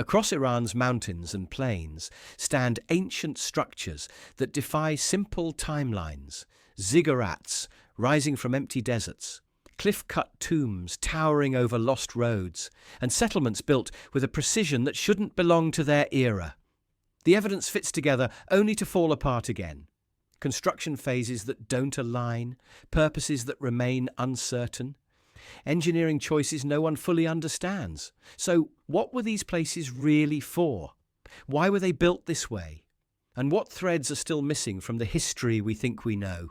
Across Iran's mountains and plains stand ancient structures that defy simple timelines, ziggurats rising from empty deserts, cliff-cut tombs towering over lost roads, and settlements built with a precision that shouldn't belong to their era. The evidence fits together only to fall apart again. Construction phases that don't align, purposes that remain uncertain, engineering choices no one fully understands. So, what were these places really for? Why were they built this way? And what threads are still missing from the history we think we know?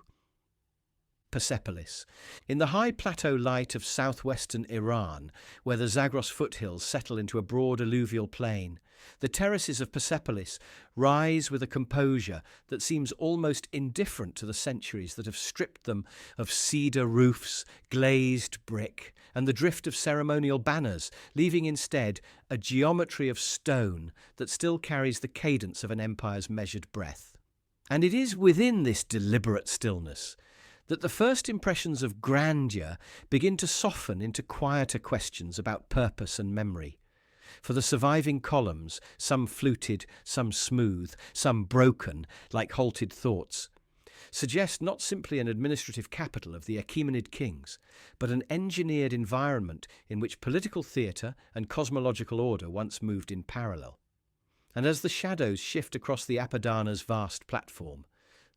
Persepolis. In the high plateau light of southwestern Iran, where the Zagros foothills settle into a broad alluvial plain, the terraces of Persepolis rise with a composure that seems almost indifferent to the centuries that have stripped them of cedar roofs, glazed brick, and the drift of ceremonial banners, leaving instead a geometry of stone that still carries the cadence of an empire's measured breath. And it is within this deliberate stillness that the first impressions of grandeur begin to soften into quieter questions about purpose and memory. For the surviving columns, some fluted, some smooth, some broken, like halted thoughts, suggest not simply an administrative capital of the Achaemenid kings, but an engineered environment in which political theatre and cosmological order once moved in parallel. And as the shadows shift across the Apadana's vast platform,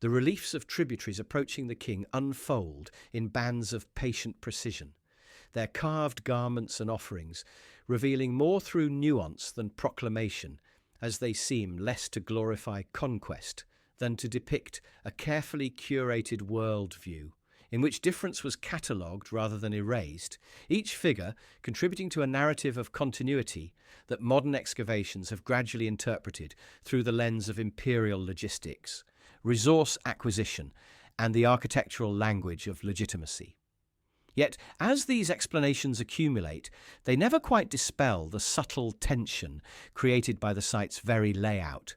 the reliefs of tributaries approaching the king unfold in bands of patient precision, their carved garments and offerings revealing more through nuance than proclamation, as they seem less to glorify conquest than to depict a carefully curated worldview in which difference was catalogued rather than erased, each figure contributing to a narrative of continuity that modern excavations have gradually interpreted through the lens of imperial logistics, resource acquisition, and the architectural language of legitimacy. Yet, as these explanations accumulate, they never quite dispel the subtle tension created by the site's very layout.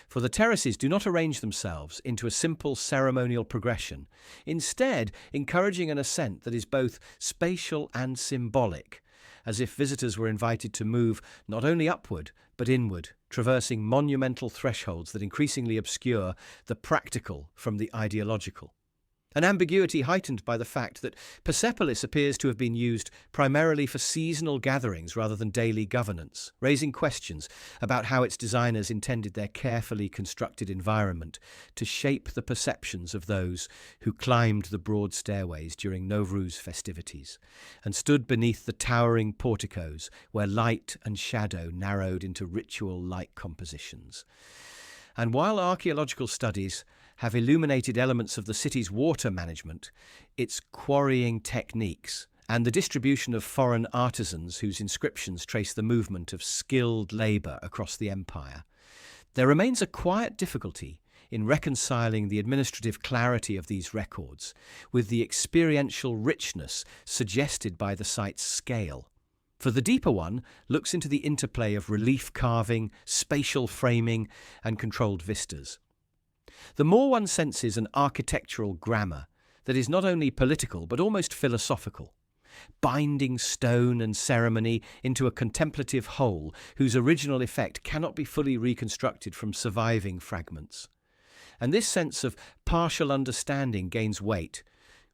For the terraces do not arrange themselves into a simple ceremonial progression, instead encouraging an ascent that is both spatial and symbolic, as if visitors were invited to move not only upward, but inward, traversing monumental thresholds that increasingly obscure the practical from the ideological. An ambiguity heightened by the fact that Persepolis appears to have been used primarily for seasonal gatherings rather than daily governance, raising questions about how its designers intended their carefully constructed environment to shape the perceptions of those who climbed the broad stairways during Nowruz festivities and stood beneath the towering porticos where light and shadow narrowed into ritual-like compositions. And while archaeological studies have illuminated elements of the city's water management, its quarrying techniques, and the distribution of foreign artisans whose inscriptions trace the movement of skilled labour across the empire, there remains a quiet difficulty in reconciling the administrative clarity of these records with the experiential richness suggested by the site's scale. For the deeper one looks into the interplay of relief carving, spatial framing, and controlled vistas. The more one senses an architectural grammar that is not only political but almost philosophical, binding stone and ceremony into a contemplative whole whose original effect cannot be fully reconstructed from surviving fragments. And this sense of partial understanding gains weight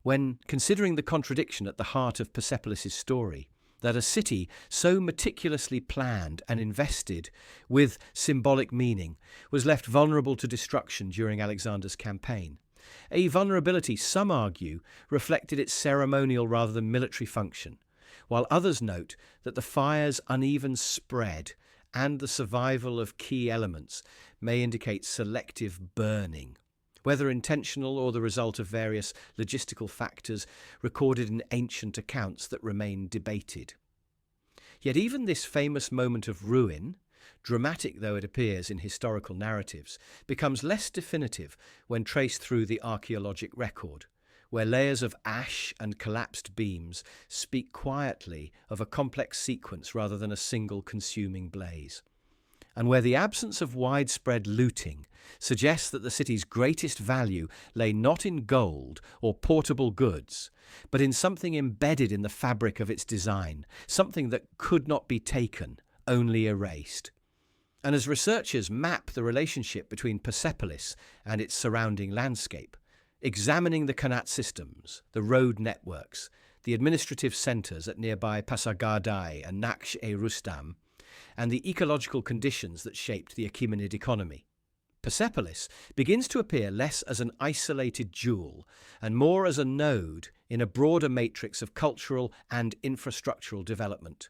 when considering the contradiction at the heart of Persepolis' story, that a city so meticulously planned and invested with symbolic meaning was left vulnerable to destruction during Alexander's campaign. A vulnerability, some argue, reflected its ceremonial rather than military function, while others note that the fire's uneven spread and the survival of key elements may indicate selective burning, whether intentional or the result of various logistical factors recorded in ancient accounts that remain debated. Yet even this famous moment of ruin, dramatic though it appears in historical narratives, becomes less definitive when traced through the archaeologic record, where layers of ash and collapsed beams speak quietly of a complex sequence rather than a single consuming blaze, and where the absence of widespread looting suggests that the city's greatest value lay not in gold or portable goods, but in something embedded in the fabric of its design, something that could not be taken, only erased. And as researchers map the relationship between Persepolis and its surrounding landscape, examining the Qanat systems, the road networks, the administrative centres at nearby Pasargadae and Naqsh-e Rustam, and the ecological conditions that shaped the Achaemenid economy, Persepolis begins to appear less as an isolated jewel and more as a node in a broader matrix of cultural and infrastructural development.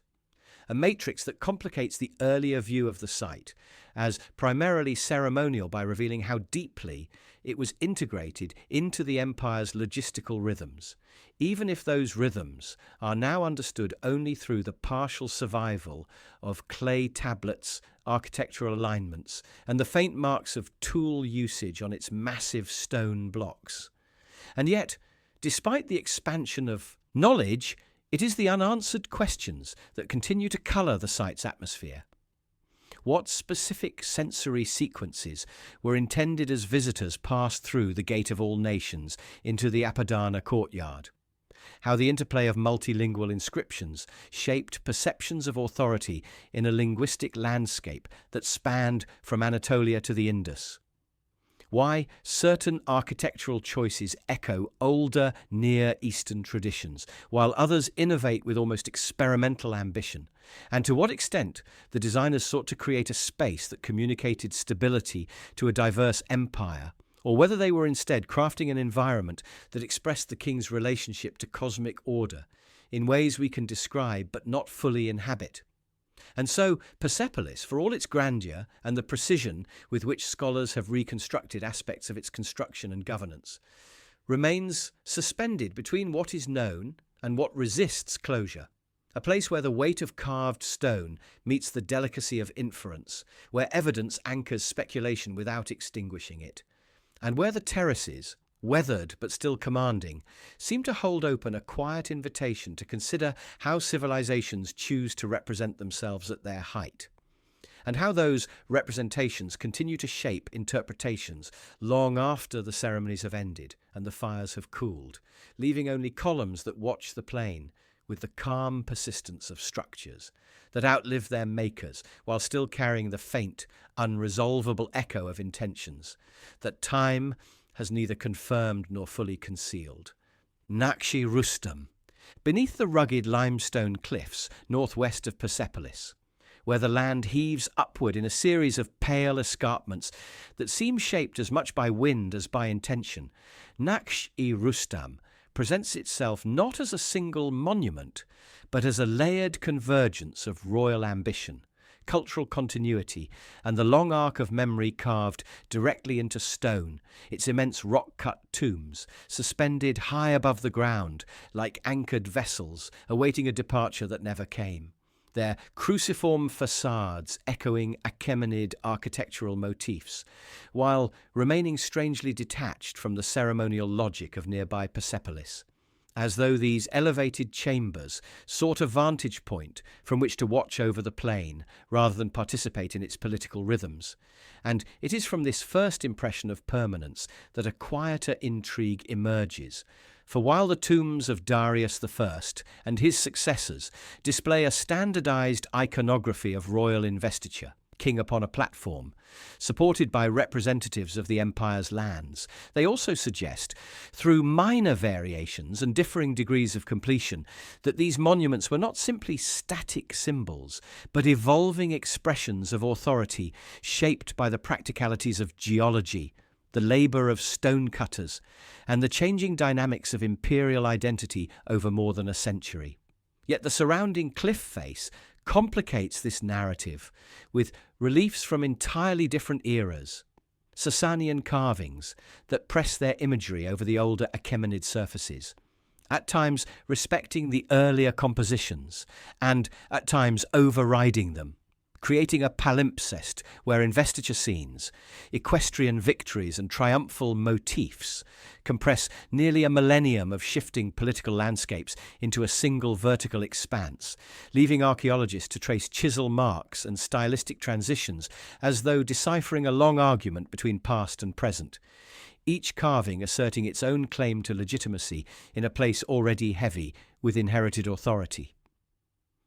A matrix that complicates the earlier view of the site as primarily ceremonial by revealing how deeply it was integrated into the empire's logistical rhythms, even if those rhythms are now understood only through the partial survival of clay tablets, architectural alignments, and the faint marks of tool usage on its massive stone blocks. And yet, despite the expansion of knowledge, it is the unanswered questions that continue to colour the site's atmosphere. What specific sensory sequences were intended as visitors passed through the Gate of All Nations into the Apadana courtyard? How the interplay of multilingual inscriptions shaped perceptions of authority in a linguistic landscape that spanned from Anatolia to the Indus? Why certain architectural choices echo older Near Eastern traditions, while others innovate with almost experimental ambition, and to what extent the designers sought to create a space that communicated stability to a diverse empire, or whether they were instead crafting an environment that expressed the king's relationship to cosmic order in ways we can describe but not fully inhabit. And so Persepolis, for all its grandeur and the precision with which scholars have reconstructed aspects of its construction and governance, remains suspended between what is known and what resists closure. A place where the weight of carved stone meets the delicacy of inference, where evidence anchors speculation without extinguishing it, and where the terraces, weathered but still commanding, seem to hold open a quiet invitation to consider how civilizations choose to represent themselves at their height, and how those representations continue to shape interpretations long after the ceremonies have ended and the fires have cooled, leaving only columns that watch the plain with the calm persistence of structures that outlive their makers while still carrying the faint, unresolvable echo of intentions that time has neither confirmed nor fully concealed. Naqsh-e Rustam, beneath the rugged limestone cliffs northwest of Persepolis, where the land heaves upward in a series of pale escarpments that seem shaped as much by wind as by intention, Naqsh-e Rustam presents itself not as a single monument, but as a layered convergence of royal ambition, cultural continuity, and the long arc of memory carved directly into stone, its immense rock-cut tombs, suspended high above the ground, like anchored vessels awaiting a departure that never came, their cruciform facades echoing Achaemenid architectural motifs, while remaining strangely detached from the ceremonial logic of nearby Persepolis, as though these elevated chambers sought a vantage point from which to watch over the plain rather than participate in its political rhythms. And it is from this first impression of permanence that a quieter intrigue emerges. For while the tombs of Darius I and his successors display a standardized iconography of royal investiture, king upon a platform, supported by representatives of the empire's lands, they also suggest, through minor variations and differing degrees of completion, that these monuments were not simply static symbols, but evolving expressions of authority shaped by the practicalities of geology, the labour of stonecutters, and the changing dynamics of imperial identity over more than a century. Yet the surrounding cliff face complicates this narrative with reliefs from entirely different eras, Sasanian carvings that press their imagery over the older Achaemenid surfaces, at times respecting the earlier compositions and at times overriding them, creating a palimpsest where investiture scenes, equestrian victories and triumphal motifs compress nearly a millennium of shifting political landscapes into a single vertical expanse, leaving archaeologists to trace chisel marks and stylistic transitions as though deciphering a long argument between past and present, each carving asserting its own claim to legitimacy in a place already heavy with inherited authority.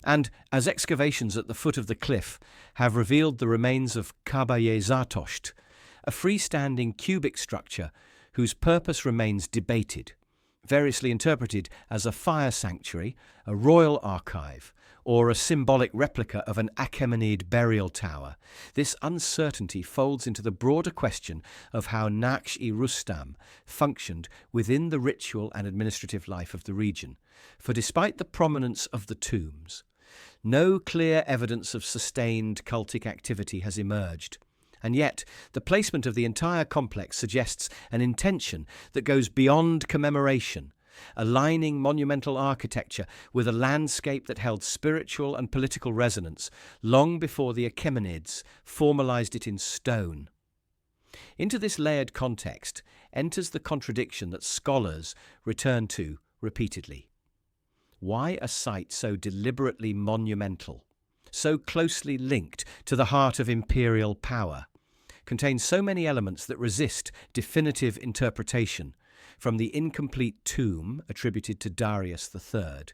And as excavations at the foot of the cliff have revealed the remains of Kabaye Zartosht, a freestanding cubic structure whose purpose remains debated, variously interpreted as a fire sanctuary, a royal archive, or a symbolic replica of an Achaemenid burial tower, this uncertainty folds into the broader question of how Naqsh-e Rustam functioned within the ritual and administrative life of the region. For despite the prominence of the tombs, no clear evidence of sustained cultic activity has emerged. And yet, the placement of the entire complex suggests an intention that goes beyond commemoration, aligning monumental architecture with a landscape that held spiritual and political resonance long before the Achaemenids formalized it in stone. Into this layered context enters the contradiction that scholars return to repeatedly. Why a site so deliberately monumental, so closely linked to the heart of imperial power, contains so many elements that resist definitive interpretation, from the incomplete tomb attributed to Darius III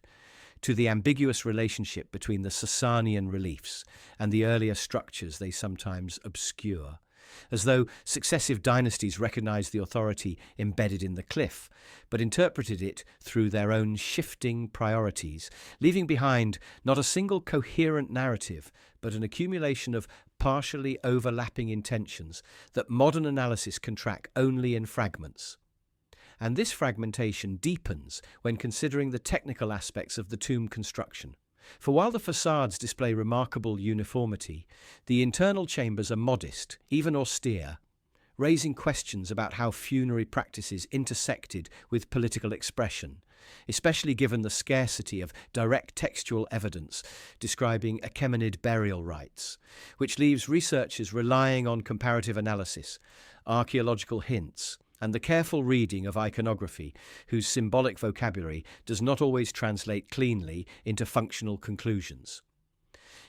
to the ambiguous relationship between the Sasanian reliefs and the earlier structures they sometimes obscure, as though successive dynasties recognized the authority embedded in the cliff, but interpreted it through their own shifting priorities, leaving behind not a single coherent narrative, but an accumulation of partially overlapping intentions that modern analysis can track only in fragments. And this fragmentation deepens when considering the technical aspects of the tomb construction. For while the facades display remarkable uniformity, the internal chambers are modest, even austere, raising questions about how funerary practices intersected with political expression, especially given the scarcity of direct textual evidence describing Achaemenid burial rites, which leaves researchers relying on comparative analysis, archaeological hints, and the careful reading of iconography, whose symbolic vocabulary does not always translate cleanly into functional conclusions.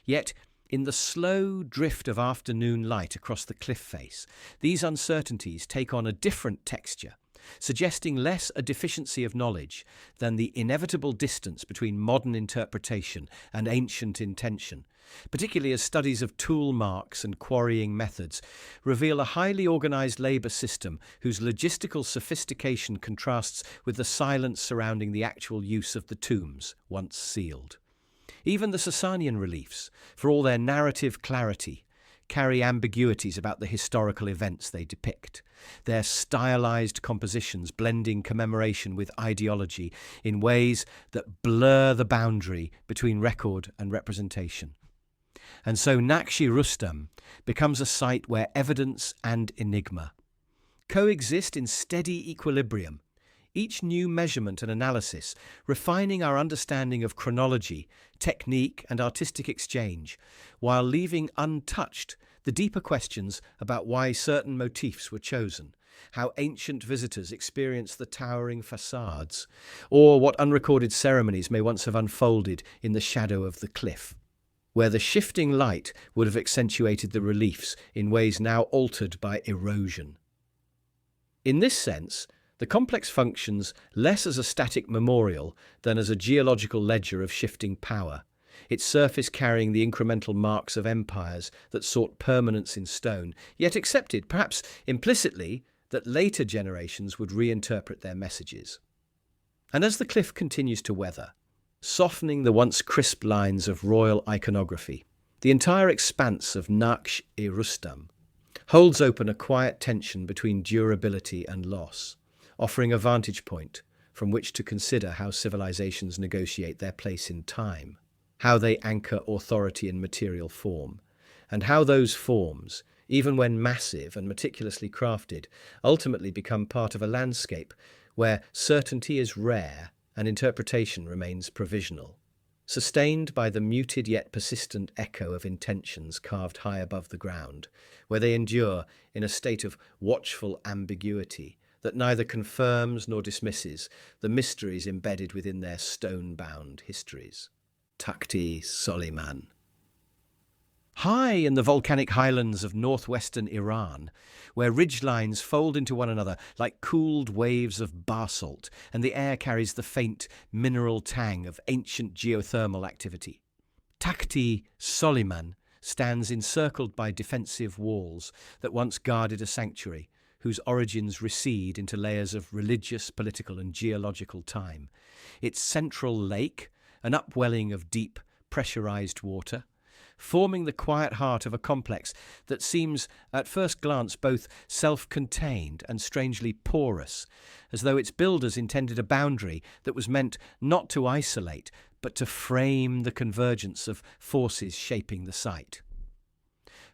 Yet, in the slow drift of afternoon light across the cliff face, these uncertainties take on a different texture, suggesting less a deficiency of knowledge than the inevitable distance between modern interpretation and ancient intention, particularly as studies of tool marks and quarrying methods reveal a highly organized labor system whose logistical sophistication contrasts with the silence surrounding the actual use of the tombs, once sealed. Even the Sasanian reliefs, for all their narrative clarity, carry ambiguities about the historical events they depict, their stylized compositions blending commemoration with ideology in ways that blur the boundary between record and representation. And so Naqsh-e Rustam becomes a site where evidence and enigma coexist in steady equilibrium, each new measurement and analysis refining our understanding of chronology, technique, and artistic exchange, while leaving untouched the deeper questions about why certain motifs were chosen, how ancient visitors experienced the towering facades, or what unrecorded ceremonies may once have unfolded in the shadow of the cliff, where the shifting light would have accentuated the reliefs in ways now altered by erosion. In this sense, the complex functions less as a static memorial than as a geological ledger of shifting power, its surface carrying the incremental marks of empires that sought permanence in stone, yet accepted, perhaps implicitly, that later generations would reinterpret their messages. And as the cliff continues to weather, softening the once crisp lines of royal iconography, the entire expanse of Naqsh-e Rustam holds open a quiet tension between durability and loss, offering a vantage point from which to consider how civilizations negotiate their place in time, how they anchor authority in material form, and how those forms, even when massive and meticulously crafted, ultimately become part of a landscape where certainty is rare and interpretation remains provisional, sustained by the muted yet persistent echo of intentions carved high above the ground, where they endure in a state of watchful ambiguity that neither confirms nor dismisses the mysteries embedded within their stone-bound histories. Takht-e Soleyman. High in the volcanic highlands of northwestern Iran, where ridgelines fold into one another like cooled waves of basalt, and the air carries the faint mineral tang of ancient geothermal activity, Takht-e Soleyman stands encircled by defensive walls that once guarded a sanctuary, whose origins recede into layers of religious, political and geological time. Its central lake, an upwelling of deep, pressurized water, forming the quiet heart of a complex that seems, at first glance, both self-contained and strangely porous, as though its builders intended a boundary that was meant not to isolate, but to frame the convergence of forces shaping the site.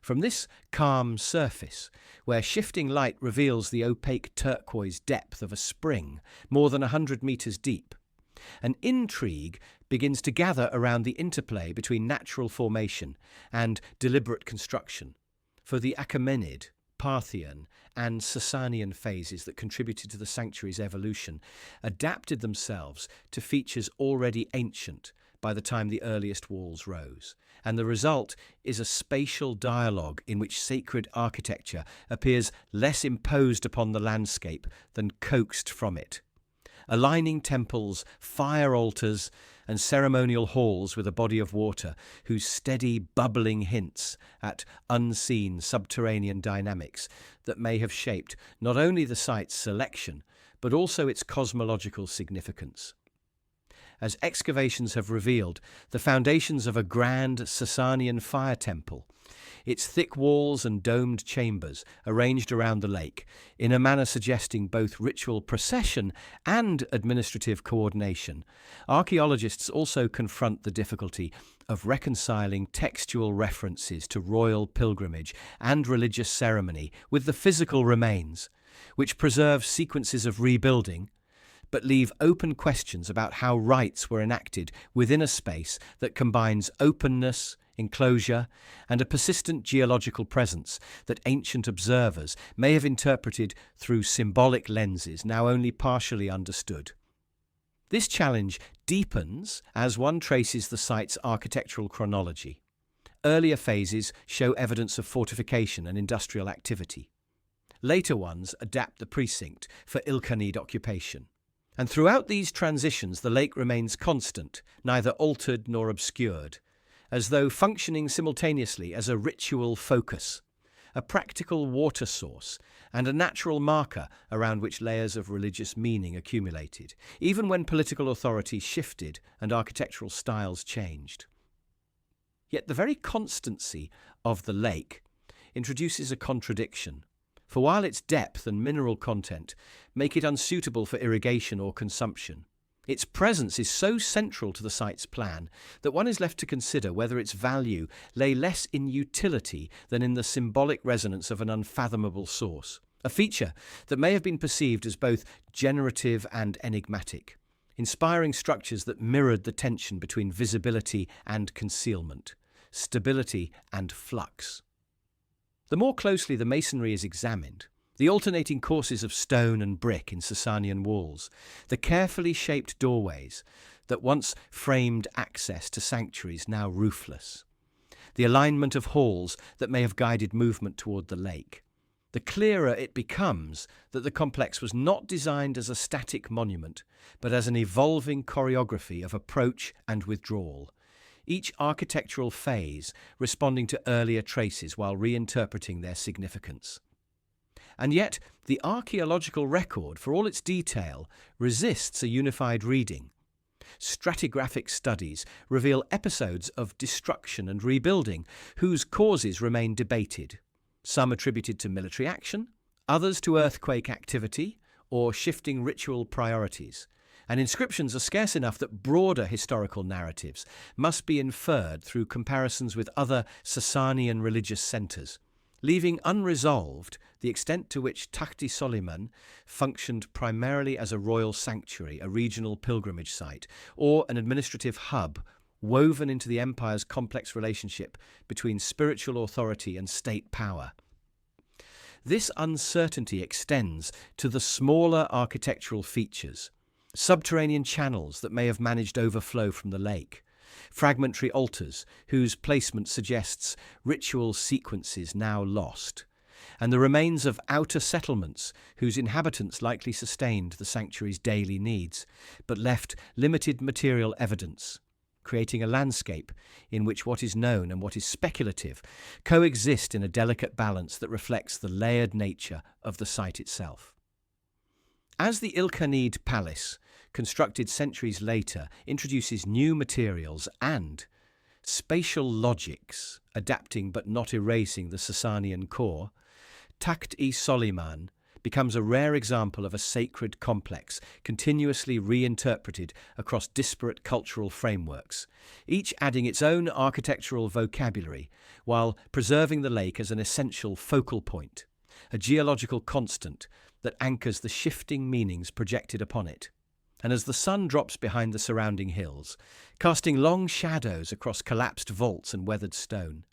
From this calm surface, where shifting light reveals the opaque turquoise depth of a spring more than 100 meters deep, an intrigue begins to gather around the interplay between natural formation and deliberate construction. For the Achaemenid, Parthian and Sasanian phases that contributed to the sanctuary's evolution adapted themselves to features already ancient by the time the earliest walls rose, and the result is a spatial dialogue in which sacred architecture appears less imposed upon the landscape than coaxed from it. Aligning temples, fire altars, and ceremonial halls with a body of water whose steady bubbling hints at unseen subterranean dynamics that may have shaped not only the site's selection, but also its cosmological significance. As excavations have revealed, the foundations of a grand Sasanian fire temple, its thick walls and domed chambers arranged around the lake in a manner suggesting both ritual procession and administrative coordination, archaeologists also confront the difficulty of reconciling textual references to royal pilgrimage and religious ceremony with the physical remains, which preserve sequences of rebuilding, but leave open questions about how rites were enacted within a space that combines openness, enclosure, and a persistent geological presence that ancient observers may have interpreted through symbolic lenses now only partially understood. This challenge deepens as one traces the site's architectural chronology. Earlier phases show evidence of fortification and industrial activity. Later ones adapt the precinct for Ilkhanid occupation. And throughout these transitions, the lake remains constant, neither altered nor obscured, as though functioning simultaneously as a ritual focus, a practical water source, and a natural marker around which layers of religious meaning accumulated, even when political authority shifted and architectural styles changed. Yet the very constancy of the lake introduces a contradiction. For while its depth and mineral content make it unsuitable for irrigation or consumption, its presence is so central to the site's plan that one is left to consider whether its value lay less in utility than in the symbolic resonance of an unfathomable source, a feature that may have been perceived as both generative and enigmatic, inspiring structures that mirrored the tension between visibility and concealment, stability and flux. The more closely the masonry is examined, the alternating courses of stone and brick in Sasanian walls, the carefully shaped doorways that once framed access to sanctuaries now roofless, the alignment of halls that may have guided movement toward the lake, the clearer it becomes that the complex was not designed as a static monument, but as an evolving choreography of approach and withdrawal, each architectural phase responding to earlier traces while reinterpreting their significance. And yet, the archaeological record, for all its detail, resists a unified reading. Stratigraphic studies reveal episodes of destruction and rebuilding whose causes remain debated, some attributed to military action, others to earthquake activity or shifting ritual priorities. And inscriptions are scarce enough that broader historical narratives must be inferred through comparisons with other Sasanian religious centres, leaving unresolved the extent to which Takht-e Soleyman functioned primarily as a royal sanctuary, a regional pilgrimage site, or an administrative hub woven into the empire's complex relationship between spiritual authority and state power. This uncertainty extends to the smaller architectural features, subterranean channels that may have managed overflow from the lake, fragmentary altars whose placement suggests ritual sequences now lost, and the remains of outer settlements whose inhabitants likely sustained the sanctuary's daily needs, but left limited material evidence, creating a landscape in which what is known and what is speculative coexist in a delicate balance that reflects the layered nature of the site itself. As the Ilkhanid Palace, constructed centuries later, introduces new materials and spatial logics, adapting but not erasing the Sasanian core, Takht-e Soleyman becomes a rare example of a sacred complex, continuously reinterpreted across disparate cultural frameworks, each adding its own architectural vocabulary while preserving the lake as an essential focal point, a geological constant that anchors the shifting meanings projected upon it. And as the sun drops behind the surrounding hills, casting long shadows across collapsed vaults and weathered stone,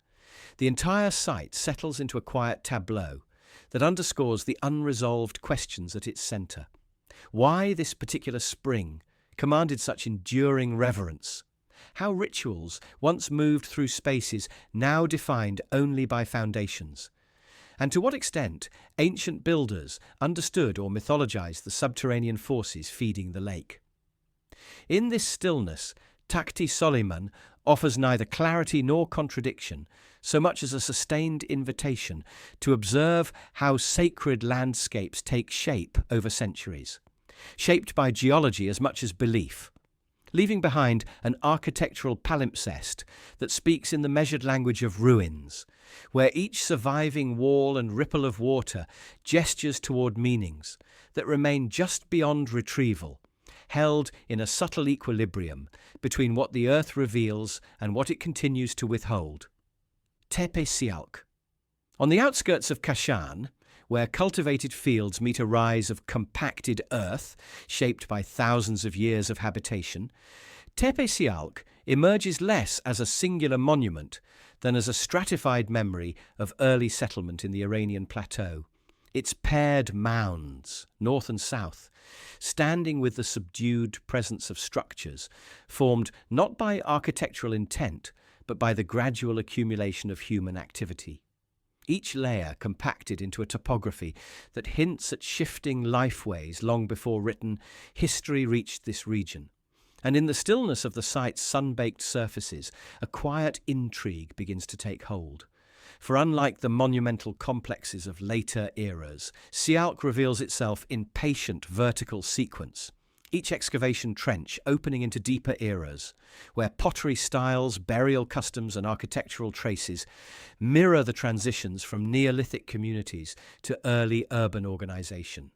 the entire site settles into a quiet tableau that underscores the unresolved questions at its centre. Why this particular spring commanded such enduring reverence? How rituals, once moved through spaces, now defined only by foundations? And to what extent ancient builders understood or mythologized the subterranean forces feeding the lake? In this stillness, Takht-e Soleyman offers neither clarity nor contradiction, so much as a sustained invitation to observe how sacred landscapes take shape over centuries, shaped by geology as much as belief, leaving behind an architectural palimpsest that speaks in the measured language of ruins, where each surviving wall and ripple of water gestures toward meanings that remain just beyond retrieval, held in a subtle equilibrium between what the earth reveals and what it continues to withhold. Tepe Sialk. On the outskirts of Kashan, where cultivated fields meet a rise of compacted earth shaped by thousands of years of habitation, Tepe Sialk emerges less as a singular monument than as a stratified memory of early settlement in the Iranian plateau. Its paired mounds, north and south, standing with the subdued presence of structures formed not by architectural intent, but by the gradual accumulation of human activity. Each layer compacted into a topography that hints at shifting lifeways long before written history reached this region. And in the stillness of the site's sun-baked surfaces, a quiet intrigue begins to take hold. For unlike the monumental complexes of later eras, Sialk reveals itself in patient vertical sequence, each excavation trench opening into deeper eras, where pottery styles, burial customs and architectural traces mirror the transitions from Neolithic communities to early urban organization.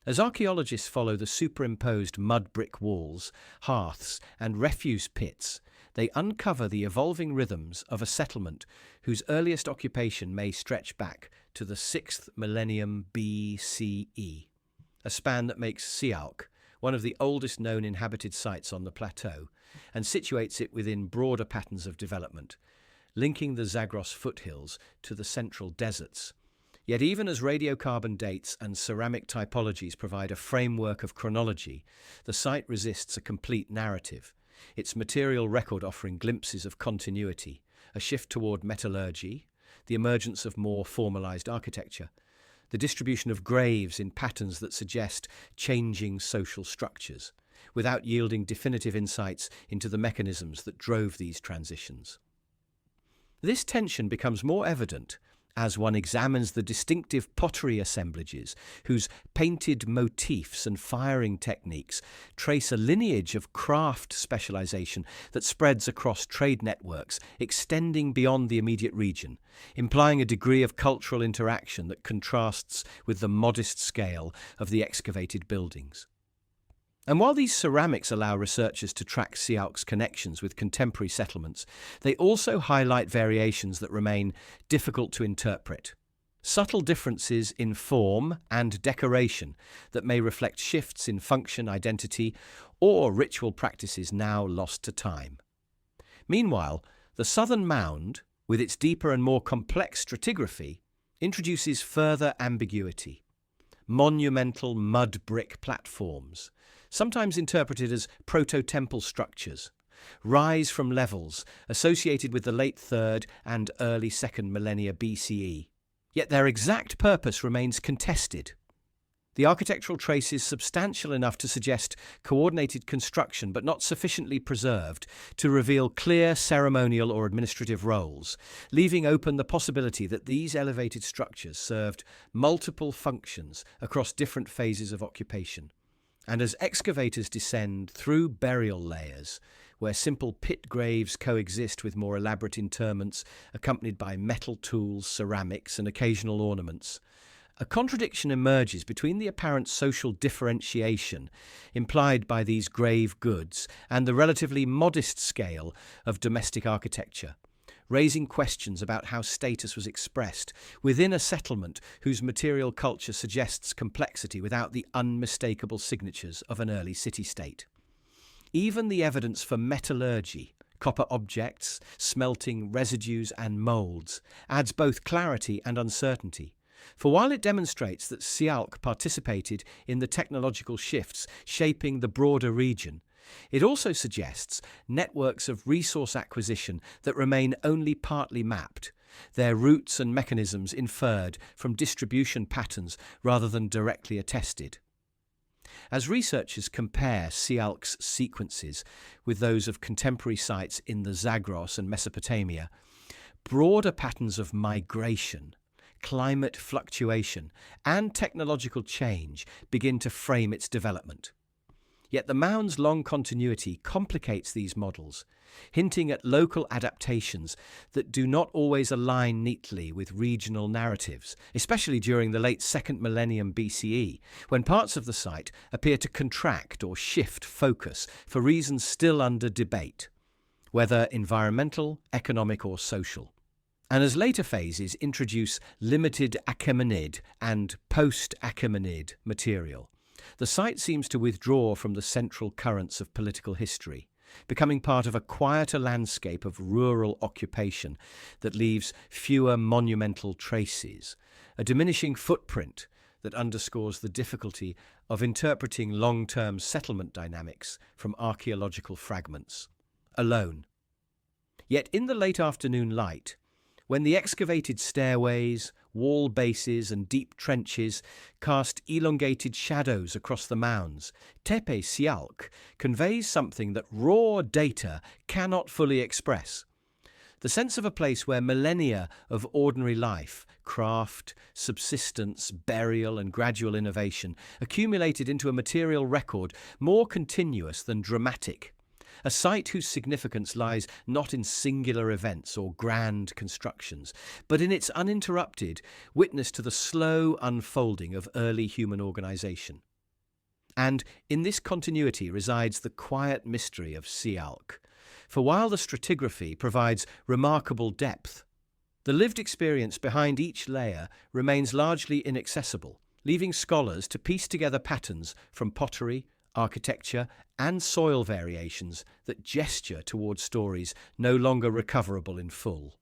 As archaeologists follow the superimposed mud brick walls, hearths and refuse pits, they uncover the evolving rhythms of a settlement whose earliest occupation may stretch back to the 6th millennium BCE, a span that makes Sialk one of the oldest known inhabited sites on the plateau and situates it within broader patterns of development, linking the Zagros foothills to the central deserts. Yet even as radiocarbon dates and ceramic typologies provide a framework of chronology, the site resists a complete narrative, its material record offering glimpses of continuity, a shift toward metallurgy, the emergence of more formalized architecture, the distribution of graves in patterns that suggest changing social structures, without yielding definitive insights into the mechanisms that drove these transitions. This tension becomes more evident as one examines the distinctive pottery assemblages whose painted motifs and firing techniques trace a lineage of craft specialization that spreads across trade networks extending beyond the immediate region, implying a degree of cultural interaction that contrasts with the modest scale of the excavated buildings. And while these ceramics allow researchers to track Sialk's connections with contemporary settlements, they also highlight variations that remain difficult to interpret. Subtle differences in form and decoration that may reflect shifts in function, identity, or ritual practices now lost to time. Meanwhile, the southern mound, with its deeper and more complex stratigraphy, introduces further ambiguity. Monumental mud brick platforms, sometimes interpreted as proto-temple structures, rise from levels associated with the late 3rd and early 2nd millennia BCE. Yet their exact purpose remains contested. The architectural traces substantial enough to suggest coordinated construction, but not sufficiently preserved to reveal clear ceremonial or administrative roles, leaving open the possibility that these elevated structures served multiple functions across different phases of occupation. And as excavators descend through burial layers, where simple pit graves coexist with more elaborate interments accompanied by metal tools, ceramics, and occasional ornaments, a contradiction emerges between the apparent social differentiation implied by these grave goods and the relatively modest scale of domestic architecture, raising questions about how status was expressed within a settlement whose material culture suggests complexity without the unmistakable signatures of an early city-state. Even the evidence for metallurgy, copper objects, smelting, residues, and moulds, adds both clarity and uncertainty. For while it demonstrates that Sialk participated in the technological shifts shaping the broader region, it also suggests networks of resource acquisition that remain only partly mapped, their routes and mechanisms inferred from distribution patterns rather than directly attested. As researchers compare Sialk's sequences with those of contemporary sites in the Zagros and Mesopotamia, broader patterns of migration, climate fluctuation, and technological change begin to frame its development. Yet the mound's long continuity complicates these models, hinting at local adaptations that do not always align neatly with regional narratives, especially during the late 2nd millennium BCE, when parts of the site appear to contract or shift focus for reasons still under debate, whether environmental, economic, or social. And as later phases introduce limited Achaemenid and post-Achaemenid material, the site seems to withdraw from the central currents of political history, becoming part of a quieter landscape of rural occupation that leaves fewer monumental traces, a diminishing footprint that underscores the difficulty of interpreting long-term settlement dynamics from archaeological fragments alone. Yet in the late afternoon light, when the excavated stairways, wall bases and deep trenches cast elongated shadows across the mounds, Tepe Sialk conveys something that raw data cannot fully express. The sense of a place where millennia of ordinary life, craft, subsistence, burial and gradual innovation accumulated into a material record more continuous than dramatic. A site whose significance lies not in singular events or grand constructions, but in its uninterrupted witness to the slow unfolding of early human organization. And in this continuity resides the quiet mystery of Sialk. For while the stratigraphy provides remarkable depth, the lived experience behind each layer remains largely inaccessible, leaving scholars to piece together patterns from pottery, architecture, and soil variations that gesture towards stories no longer recoverable in full.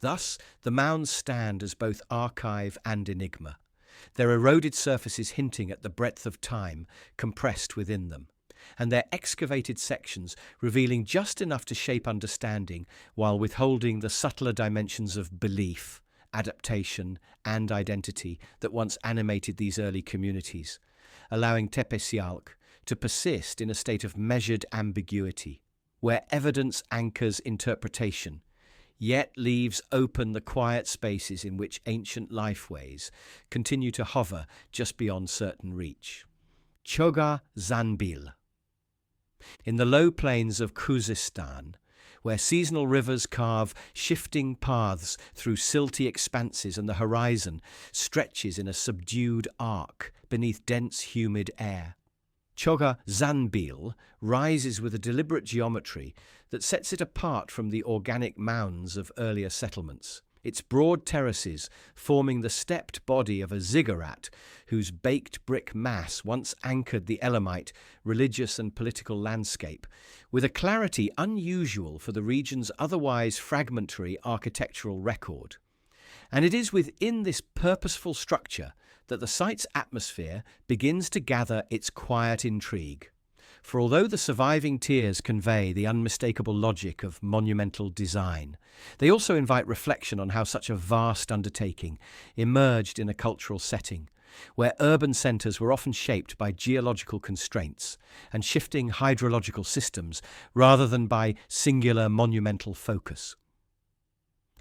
Thus, the mounds stand as both archive and enigma, their eroded surfaces hinting at the breadth of time compressed within them, and their excavated sections revealing just enough to shape understanding while withholding the subtler dimensions of belief, adaptation, and identity that once animated these early communities, allowing Tepe Sialk to persist in a state of measured ambiguity, where evidence anchors interpretation, yet leaves open the quiet spaces in which ancient lifeways continue to hover just beyond certain reach. Choqa Zanbil. In the low plains of Khuzestan, where seasonal rivers carve shifting paths through silty expanses and the horizon stretches in a subdued arc beneath dense, humid air, Choqa Zanbil rises with a deliberate geometry that sets it apart from the organic mounds of earlier settlements, its broad terraces forming the stepped body of a ziggurat whose baked brick mass once anchored the Elamite religious and political landscape, with a clarity unusual for the region's otherwise fragmentary architectural record. And it is within this purposeful structure that the site's atmosphere begins to gather its quiet intrigue. For although the surviving tiers convey the unmistakable logic of monumental design, they also invite reflection on how such a vast undertaking emerged in a cultural setting, where urban centres were often shaped by geological constraints and shifting hydrological systems rather than by singular monumental focus.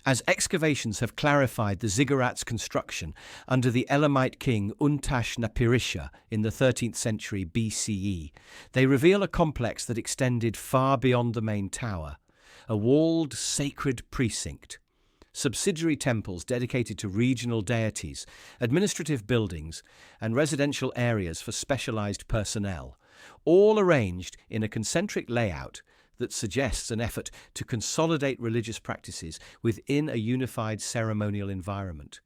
As excavations have clarified the ziggurats' construction under the Elamite king Untashnapirisha in the 13th century BCE, they reveal a complex that extended far beyond the main tower, a walled sacred precinct, subsidiary temples dedicated to regional deities, administrative buildings, and residential areas for specialized personnel, all arranged in a concentric layout that suggests an effort to consolidate religious practices within a unified ceremonial environment.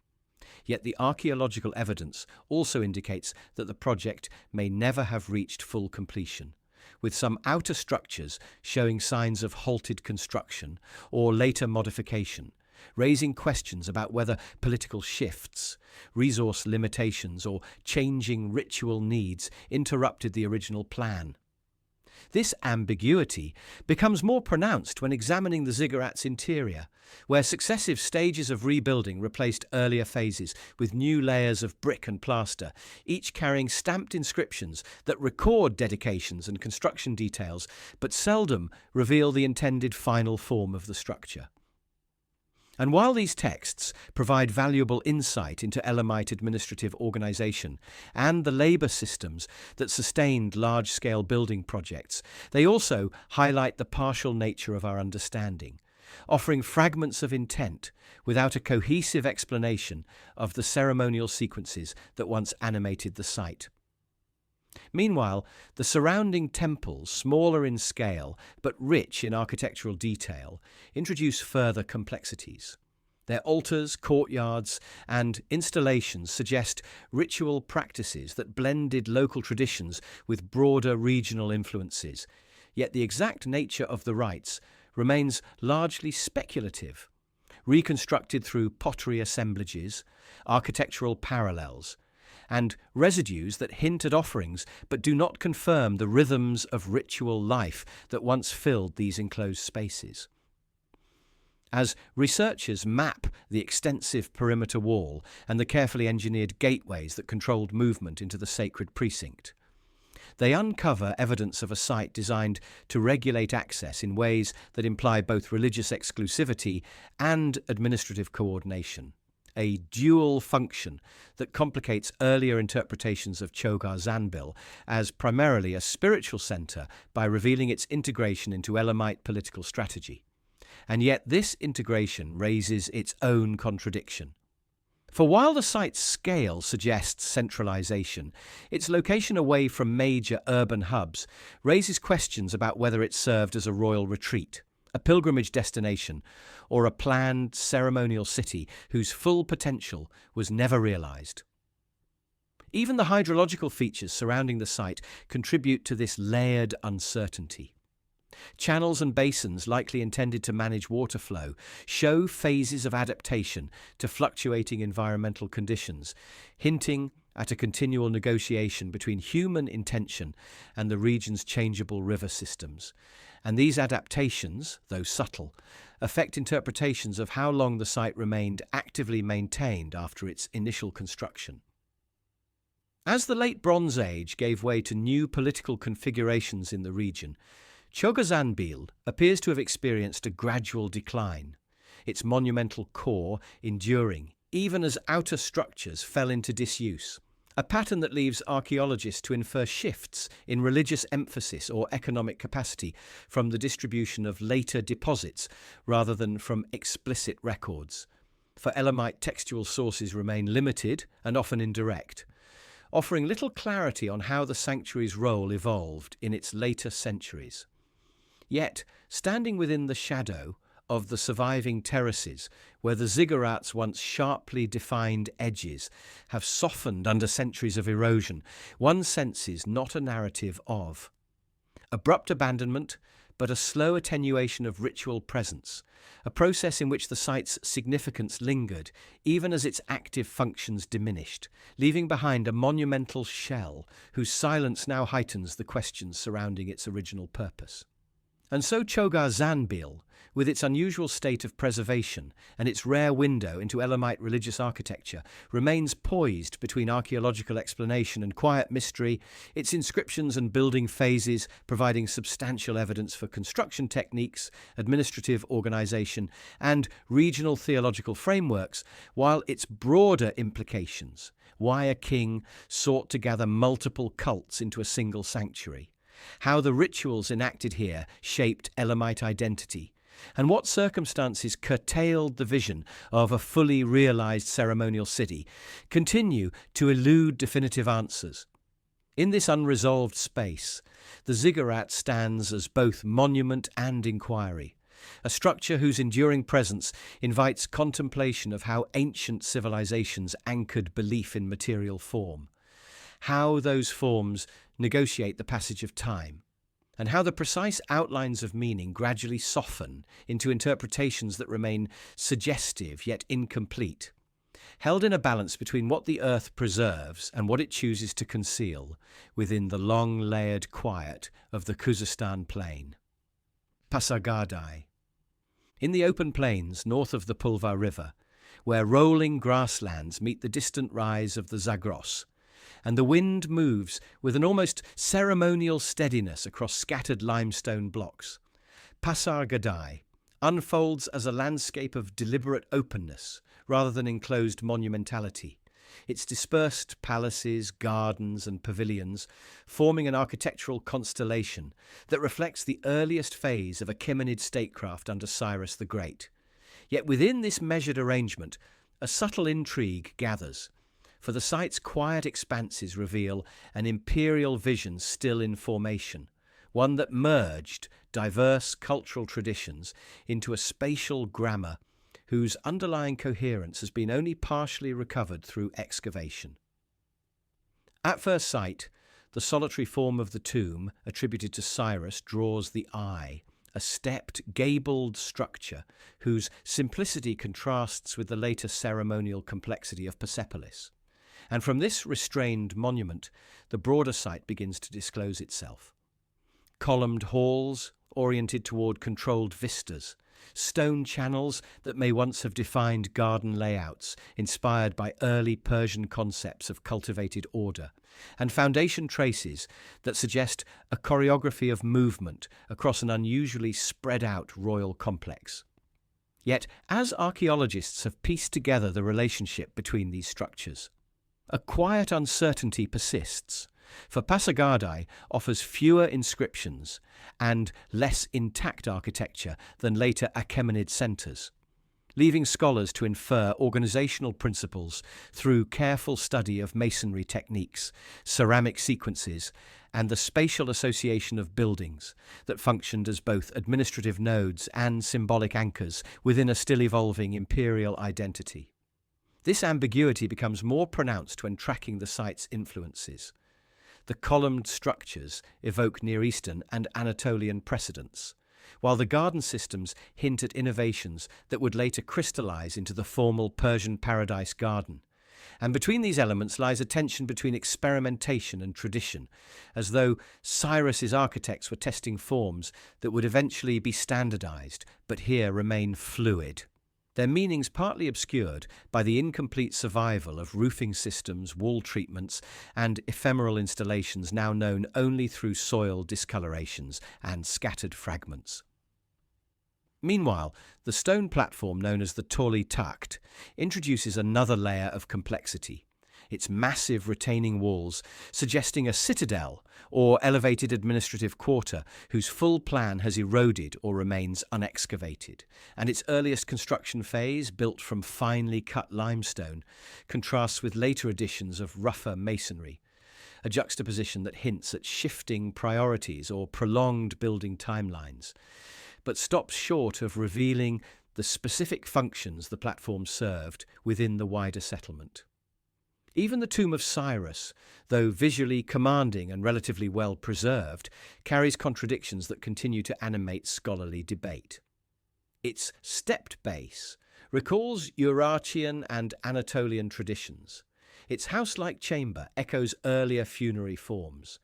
Yet the archaeological evidence also indicates that the project may never have reached full completion, with some outer structures showing signs of halted construction or later modification, raising questions about whether political shifts, resource limitations, or changing ritual needs interrupted the original plan. This ambiguity becomes more pronounced when examining the ziggurat's interior, where successive stages of rebuilding replaced earlier phases with new layers of brick and plaster, each carrying stamped inscriptions that record dedications and construction details, but seldom reveal the intended final form of the structure. And while these texts provide valuable insight into Elamite administrative organization and the labor systems that sustained large-scale building projects, they also highlight the partial nature of our understanding, offering fragments of intent without a cohesive explanation of the ceremonial sequences that once animated the site. Meanwhile, the surrounding temples, smaller in scale but rich in architectural detail, introduce further complexities. Their altars, courtyards, and installations suggest ritual practices that blended local traditions with broader regional influences, yet the exact nature of the rites remains largely speculative, reconstructed through pottery assemblages, architectural parallels, and residues that hint at offerings but do not confirm the rhythms of ritual life that once filled these enclosed spaces. As researchers map the extensive perimeter wall and the carefully engineered gateways that controlled movement into the sacred precinct, they uncover evidence of a site designed to regulate access in ways that imply both religious exclusivity and administrative coordination, a dual function that complicates earlier interpretations of Choqa Zanbil as primarily a spiritual centre by revealing its integration into Elamite political strategy. And yet this integration raises its own contradiction. For while the site's scale suggests centralization, its location away from major urban hubs raises questions about whether it served as a royal retreat, a pilgrimage destination, or a planned ceremonial city whose full potential was never realized. Even the hydrological features surrounding the site contribute to this layered uncertainty. Channels and basins likely intended to manage water flow show phases of adaptation to fluctuating environmental conditions, hinting at a continual negotiation between human intention and the region's changeable river systems. And these adaptations, though subtle, affect interpretations of how long the site remained actively maintained after its initial construction. As the Late Bronze Age gave way to new political configurations in the region, Choqa Zanbil appears to have experienced a gradual decline, its monumental core enduring even as outer structures fell into disuse, a pattern that leaves archaeologists to infer shifts in religious emphasis or economic capacity from the distribution of later deposits rather than from explicit records. For Elamite textual sources remain limited and often indirect, offering little clarity on how the sanctuary's role evolved in its later centuries. Yet, standing within the shadow of the surviving terraces, where the ziggurats' once sharply defined edges have softened under centuries of erosion, one senses not a narrative of abrupt abandonment, but a slow attenuation of ritual presence, a process in which the site's significance lingered, even as its active functions diminished, leaving behind a monumental shell whose silence now heightens the questions surrounding its original purpose. And so Choqa Zanbil, with its unusual state of preservation and its rare window into Elamite religious architecture, remains poised between archaeological explanation and quiet mystery, its inscriptions and building phases providing substantial evidence for construction techniques, administrative organisation, and regional theological frameworks, while its broader implications, why a king sought to gather multiple cults into a single sanctuary, how the rituals enacted here shaped Elamite identity, and what circumstances curtailed the vision of a fully realized ceremonial city, continue to elude definitive answers. In this unresolved space, the ziggurat stands as both monument and inquiry, a structure whose enduring presence invites contemplation of how ancient civilizations anchored belief in material form, how those forms negotiate the passage of time, and how the precise outlines of meaning gradually soften into interpretations that remain suggestive yet incomplete, held in a balance between what the earth preserves and what it chooses to conceal within the long layered quiet of the Khuzestan plain. Pasargadae. In the open plains north of the Pulvar River, where rolling grasslands meet the distant rise of the Zagros, and the wind moves with an almost ceremonial steadiness across scattered limestone blocks, Pasargadae unfolds as a landscape of deliberate openness rather than enclosed monumentality, its dispersed palaces, gardens and pavilions forming an architectural constellation that reflects the earliest phase of Achaemenid statecraft under Cyrus the Great. Yet within this measured arrangement, a subtle intrigue gathers, for the site's quiet expanses reveal an imperial vision still in formation, one that merged diverse cultural traditions into a spatial grammar whose underlying coherence has been only partially recovered through excavation. At first sight, the solitary form of the tomb attributed to Cyrus draws the eye, a stepped, gabled structure whose simplicity contrasts with the later ceremonial complexity of Persepolis. And from this restrained monument, the broader site begins to disclose itself. Columned halls oriented toward controlled vistas, stone channels that may once have defined garden layouts inspired by early Persian concepts of cultivated order, and foundation traces that suggest a choreography of movement across an unusually spread-out royal complex. Yet, as archaeologists have pieced together the relationship between these structures, a quiet uncertainty persists, for Pasargadae offers fewer inscriptions and less intact architecture than later Achaemenid centres, leaving scholars to infer organisational principles through careful study of masonry techniques, ceramic sequences, and the spatial association of buildings that functioned as both administrative nodes and symbolic anchors within a still evolving imperial identity. This ambiguity becomes more pronounced when tracking the site's influences. The columned structures evoke Near Eastern and Anatolian precedents, while the garden systems hint at innovations that would later crystallize into the formal Persian paradise garden. And between these elements lies a tension between experimentation and tradition, as though Cyrus's architects were testing forms that would eventually be standardized, but here remain fluid. Their meanings partly obscured by the incomplete survival of roofing systems, wall treatments, and ephemeral installations now known only through soil discolorations and scattered fragments. Meanwhile, the stone platform known as the Tawli Takht introduces another layer of complexity, its massive retaining walls suggesting a citadel or elevated administrative quarter whose full plan has eroded or remains unexcavated, and its earliest construction phase, built from finely cut limestone, contrasts with later additions of rougher masonry, a juxtaposition that hints at shifting priorities or prolonged building timelines, but stops short of revealing the specific functions the platform served within the wider settlement. Even the tomb of Cyrus, though visually commanding and relatively well preserved, carries contradictions that continue to animate scholarly debate. Its stepped base recalls Eurasian and Anatolian traditions. Its house-like chamber echoes earlier funerary forms,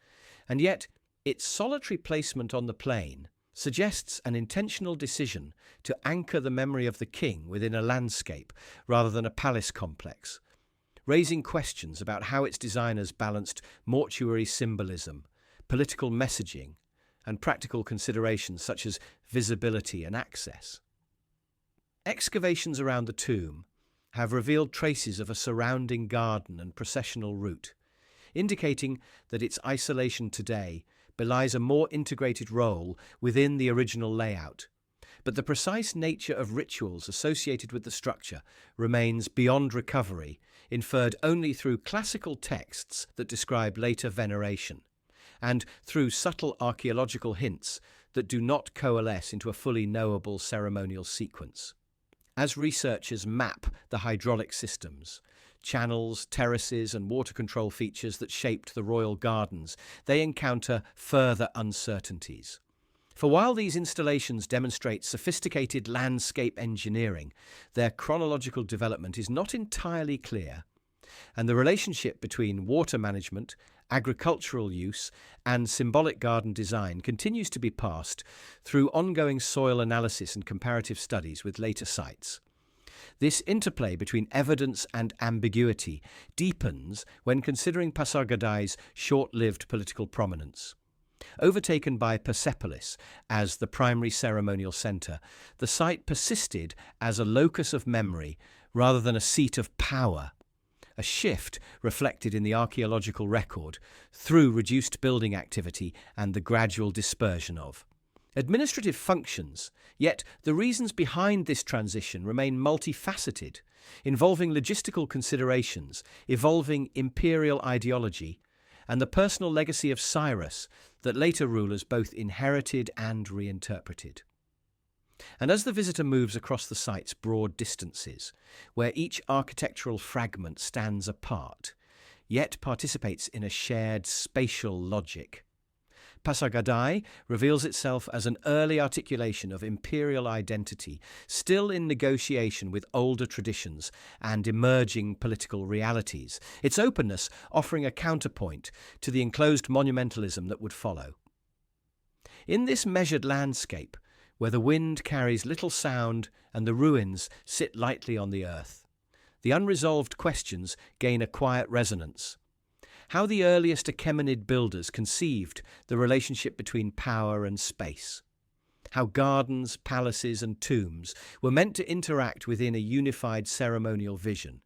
and yet its solitary placement on the plain suggests an intentional decision to anchor the memory of the king within a landscape rather than a palace complex, raising questions about how its designers balanced mortuary symbolism, political messaging, and practical considerations such as visibility and access. Excavations around the tomb have revealed traces of a surrounding garden and processional route, indicating that its isolation today belies a more integrated role within the original layout. But the precise nature of rituals associated with the structure remains beyond recovery, inferred only through classical texts that describe later veneration, and through subtle archaeological hints that do not coalesce into a fully knowable ceremonial sequence. As researchers map the hydraulic systems, channels, terraces, and water control features that shaped the royal gardens, they encounter further uncertainties. For while these installations demonstrate sophisticated landscape engineering, their chronological development is not entirely clear, and the relationship between water management, agricultural use, and symbolic garden design continues to be passed through ongoing soil analysis and comparative studies with later sites. This interplay between evidence and ambiguity deepens when considering Pasargadae's short-lived political prominence. Overtaken by Persepolis as the primary ceremonial centre, the site persisted as a locus of memory rather than a seat of power, a shift reflected in the archaeological record through reduced building activity and the gradual dispersion of administrative functions. Yet the reasons behind this transition remain multifaceted, involving logistical considerations, evolving imperial ideology, and the personal legacy of Cyrus that later rulers both inherited and reinterpreted. And as the visitor moves across the site's broad distances, where each architectural fragment stands apart, yet participates in a shared spatial logic, Pasargadae reveals itself as an early articulation of imperial identity, still in negotiation with older traditions and emerging political realities, its openness offering a counterpoint to the enclosed monumentalism that would follow. In this measured landscape, where the wind carries little sound and the ruins sit lightly on the earth, the unresolved questions gain a quiet resonance. How the earliest Achaemenid builders conceived the relationship between power and space. How gardens, palaces, and tombs were meant to interact within a unified ceremonial vision.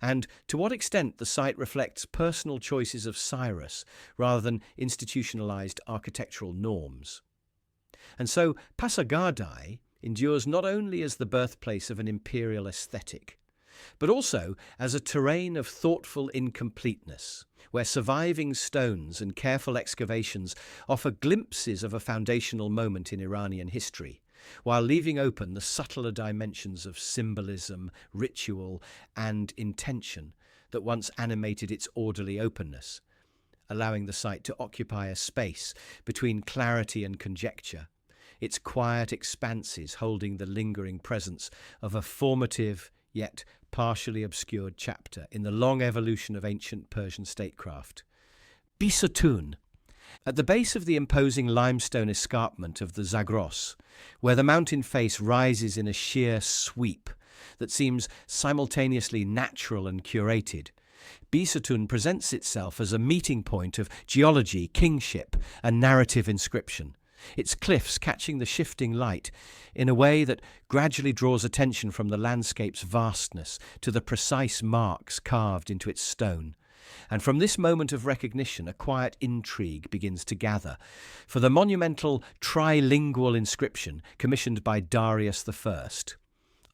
And to what extent the site reflects personal choices of Cyrus rather than institutionalized architectural norms. And so Pasargadae endures not only as the birthplace of an imperial aesthetic, but also as a terrain of thoughtful incompleteness, where surviving stones and careful excavations offer glimpses of a foundational moment in Iranian history, while leaving open the subtler dimensions of symbolism, ritual, and intention that once animated its orderly openness, allowing the site to occupy a space between clarity and conjecture, its quiet expanses holding the lingering presence of a formative yet partially obscured chapter in the long evolution of ancient Persian statecraft. Bisotun, at the base of the imposing limestone escarpment of the Zagros, where the mountain face rises in a sheer sweep that seems simultaneously natural and curated, Bisotun presents itself as a meeting point of geology, kingship, and narrative inscription, its cliffs catching the shifting light in a way that gradually draws attention from the landscape's vastness to the precise marks carved into its stone. And from this moment of recognition, a quiet intrigue begins to gather, for the monumental trilingual inscription commissioned by Darius I,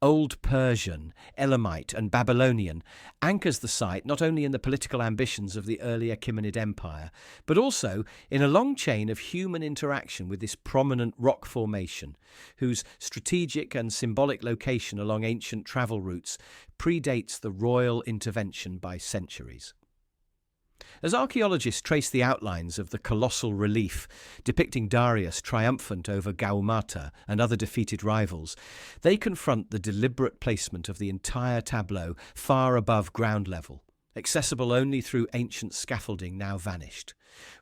Old Persian, Elamite, and Babylonian, anchors the site not only in the political ambitions of the early Achaemenid Empire, but also in a long chain of human interaction with this prominent rock formation, whose strategic and symbolic location along ancient travel routes predates the royal intervention by centuries. As archaeologists trace the outlines of the colossal relief depicting Darius triumphant over Gaumata and other defeated rivals, they confront the deliberate placement of the entire tableau far above ground level, accessible only through ancient scaffolding now vanished,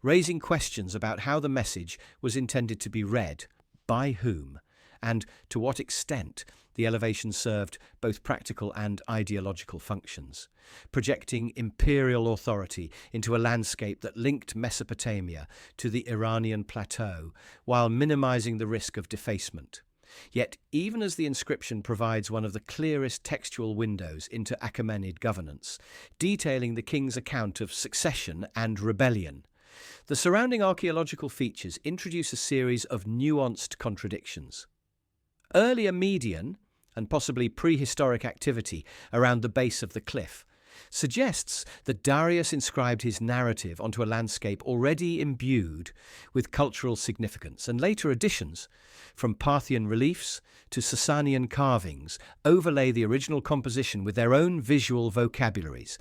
raising questions about how the message was intended to be read. by whom, and to what extent the elevation served both practical and ideological functions, projecting imperial authority into a landscape that linked Mesopotamia to the Iranian plateau while minimizing the risk of defacement. Yet, even as the inscription provides one of the clearest textual windows into Achaemenid governance, detailing the king's account of succession and rebellion, the surrounding archaeological features introduce a series of nuanced contradictions. Earlier Median, and possibly prehistoric activity around the base of the cliff, suggests that Darius inscribed his narrative onto a landscape already imbued with cultural significance, and later additions, from Parthian reliefs to Sasanian carvings, overlay the original composition with their own visual vocabularies,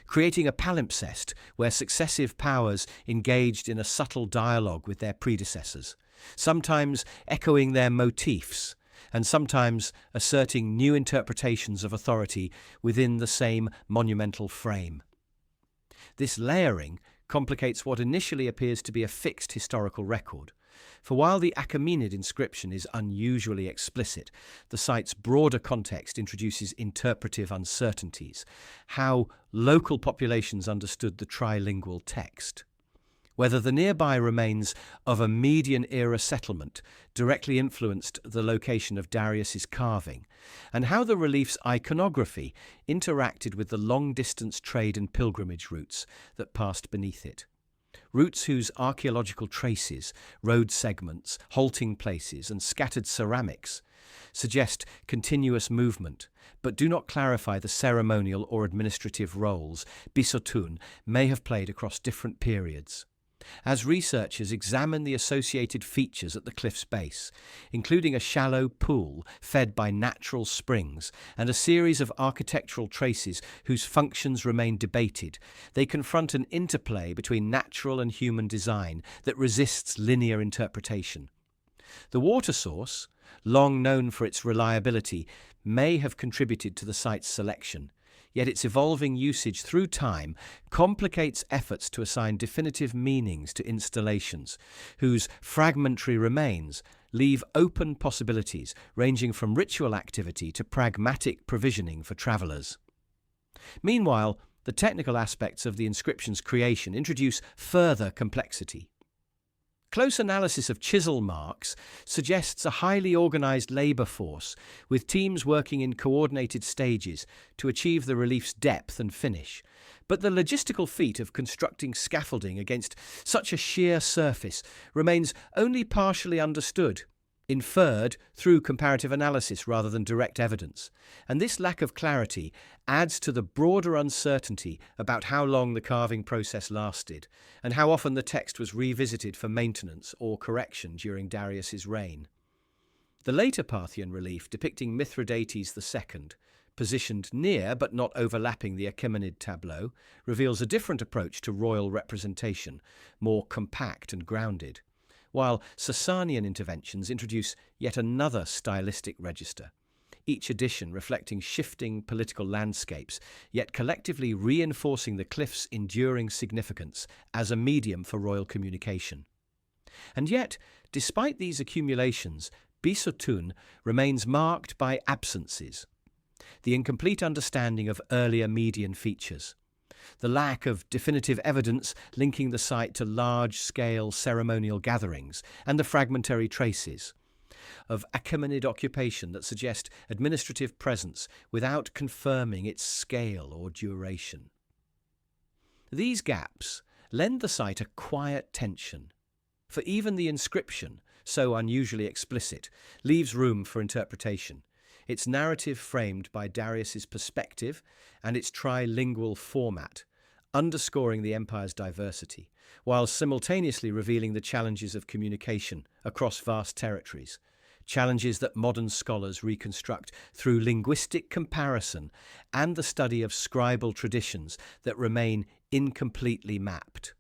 creating a palimpsest where successive powers engaged in a subtle dialogue with their predecessors, sometimes echoing their motifs, and sometimes asserting new interpretations of authority within the same monumental frame. This layering complicates what initially appears to be a fixed historical record, for while the Achaemenid inscription is unusually explicit, the site's broader context introduces interpretive uncertainties, how local populations understood the trilingual text. Whether the nearby remains of a Median-era settlement directly influenced the location of Darius's carving, and how the relief's iconography interacted with the long-distance trade and pilgrimage routes that passed beneath it. Routes whose archaeological traces, road segments, halting places, and scattered ceramics suggest continuous movement, but do not clarify the ceremonial or administrative roles Bisotun may have played across different periods. As researchers examine the associated features at the cliff's base, including a shallow pool fed by natural springs and a series of architectural traces whose functions remain debated, they confront an interplay between natural and human design that resists linear interpretation. The water source, long known for its reliability, may have contributed to the site's selection, yet its evolving usage through time complicates efforts to assign definitive meanings to installations, whose fragmentary remains leave open possibilities ranging from ritual activity to pragmatic provisioning for travellers. Meanwhile, the technical aspects of the inscription's creation introduce further complexity. Close analysis of chisel marks suggests a highly organised labour force, with teams working in coordinated stages to achieve the relief's depth and finish. But the logistical feat of constructing scaffolding against such a sheer surface remains only partially understood, inferred through comparative analysis rather than direct evidence. And this lack of clarity adds to the broader uncertainty about how long the carving process lasted and how often the text was revisited for maintenance or correction during Darius's reign. The later Parthian relief depicting Mithridates II, positioned near but not overlapping the Achaemenid tableau, reveals a different approach to royal representation, more compact and grounded, while Sasanian interventions introduce yet another stylistic register, each edition reflecting shifting political landscapes, yet collectively reinforcing the cliff's enduring significance as a medium for royal communication. And yet, despite these accumulations, Bisotun remains marked by absences: the incomplete understanding of earlier Median features, the lack of definitive evidence linking the site to large-scale ceremonial gatherings, and the fragmentary traces of Achaemenid occupation that suggest administrative presence without confirming its scale or duration. These gaps lend the site a quiet tension, for even the inscription, so unusually explicit, leaves room for interpretation, its narrative framed by Darius's perspective and its trilingual format, underscoring the empire's diversity, while simultaneously revealing the challenges of communication across vast territories, challenges that modern scholars reconstruct through linguistic comparison and the study of scribal traditions that remain incompletely mapped.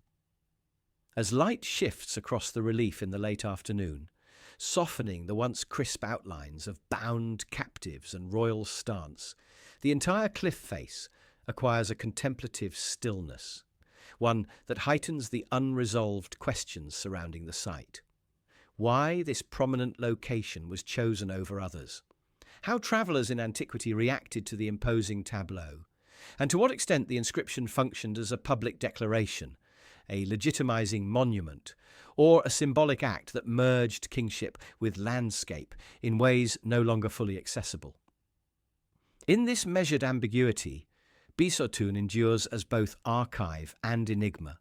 As light shifts across the relief in the late afternoon, softening the once crisp outlines of bound captives and royal stance, the entire cliff face acquires a contemplative stillness, one that heightens the unresolved questions surrounding the site. why this prominent location was chosen over others, how travellers in antiquity reacted to the imposing tableau, and to what extent the inscription functioned as a public declaration, a legitimising monument, or a symbolic act that merged kingship with landscape in ways no longer fully accessible. In this measured ambiguity, Bisotun endures as both archive and enigma,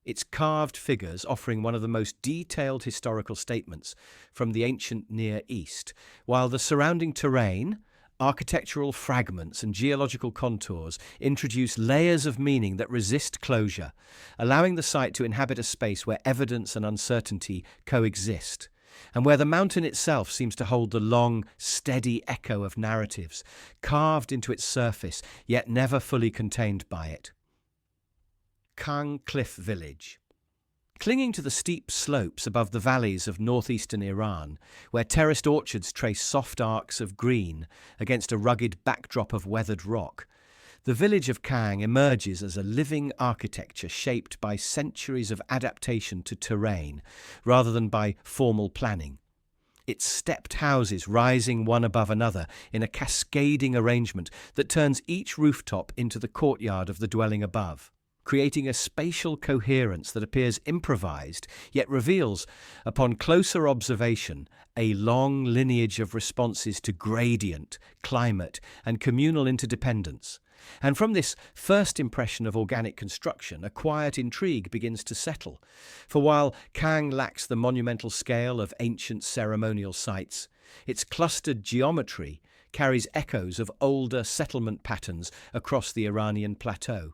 its carved figures offering one of the most detailed historical statements from the ancient Near East, while the surrounding terrain, architectural fragments and geological contours introduce layers of meaning that resist closure, allowing the site to inhabit a space where evidence and uncertainty coexist, and where the mountain itself seems to hold the long, steady echo of narratives, carved into its surface, yet never fully contained by it. Kang Village. Clinging to the steep slopes above the valleys of northeastern Iran, where terraced orchards trace soft arcs of green against a rugged backdrop of weathered rock, the village of Kang emerges as a living architecture shaped by centuries of adaptation to terrain rather than by formal planning. Its stepped houses rising one above another in a cascading arrangement that turns each rooftop into the courtyard of the dwelling above, creating a spatial coherence that appears improvised, yet reveals, upon closer observation, a long lineage of responses to gradient, climate, and communal interdependence. And from this first impression of organic construction, a quiet intrigue begins to settle. For while Kang lacks the monumental scale of ancient ceremonial sites, its clustered geometry carries echoes of older settlement patterns across the Iranian plateau.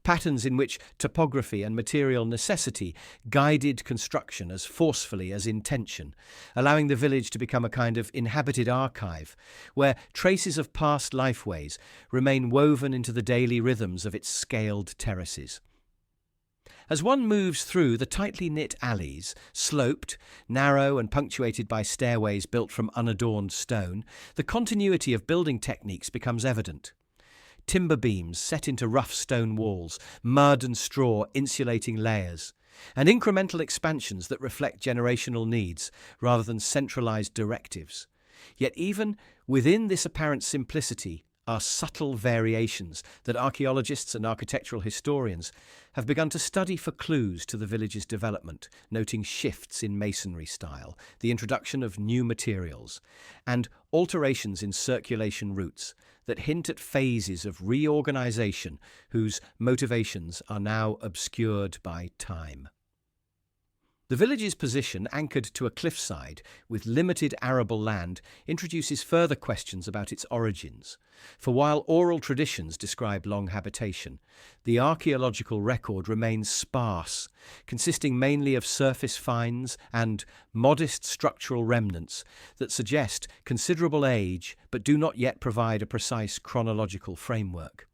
Patterns in which topography and material necessity guided construction as forcefully as intention, allowing the village to become a kind of inhabited archive, where traces of past lifeways remain woven into the daily rhythms of its scaled terraces. As one moves through the tightly knit alleys, sloped, narrow and punctuated by stairways built from unadorned stone, the continuity of building techniques becomes evident. Timber beams set into rough stone walls, mud and straw insulating layers, and incremental expansions that reflect generational needs rather than centralized directives. Yet even within this apparent simplicity are subtle variations that archaeologists and architectural historians have begun to study for clues to the village's development, noting shifts in masonry style, the introduction of new materials, and alterations in circulation routes that hint at phases of reorganization whose motivations are now obscured by time. The village's position, anchored to a cliffside with limited arable land, introduces further questions about its origins. For while oral traditions describe long habitation, the archaeological record remains sparse, consisting mainly of surface finds and modest structural remnants that suggest considerable age but do not yet provide a precise chronological framework.